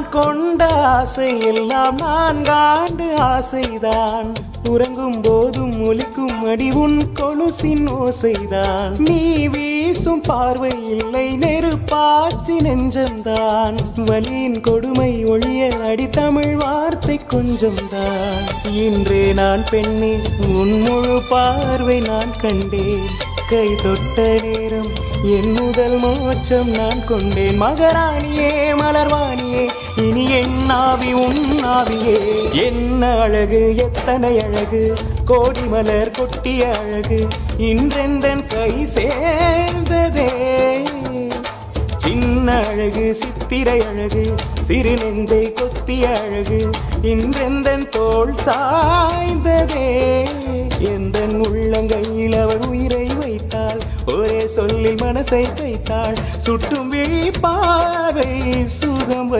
நான் கொண்ட ஆசை எல்லாம் 4 ஆண்டு ஆசைதான். உறங்கும் போதும் ஒலிக்கும் அடி உன் கொலுசின் ஓசைதான். நீ வீசும் பார்வை இல்லை நெருப்பாச்சி நெஞ்சம்தான். வலியின் கொடுமை ஒழிய அடி தமிழ் வார்த்தை கொஞ்சம்தான். இன்றே நான் பெண்ணே உன் முழு பார்வை நான் கண்டேன். கை தொட்ட நேரம் என் முதல் மோட்சம் நான் கொண்டேன். மகராணியே மலர்வாணியே இனி என் ஆவி உன் ஆவியே. என்ன அழகு எத்தனை அழகு கோடி மலர் கொட்டிய அழகு இன்றெந்தன் கை சேர்ந்ததே. சின்ன அழகு சித்திரை அழகு சிறு நெஞ்சை கொத்திய அழகு இன்றெந்தன் தோள் சாய்ந்ததே. எந்தன் உள்ளங்கையில் அவர் உயிரை வைத்தாள். ஒரே சொல்லில் மனசை தைத்தாள். சுட்டும் விழி பாவை சுகம்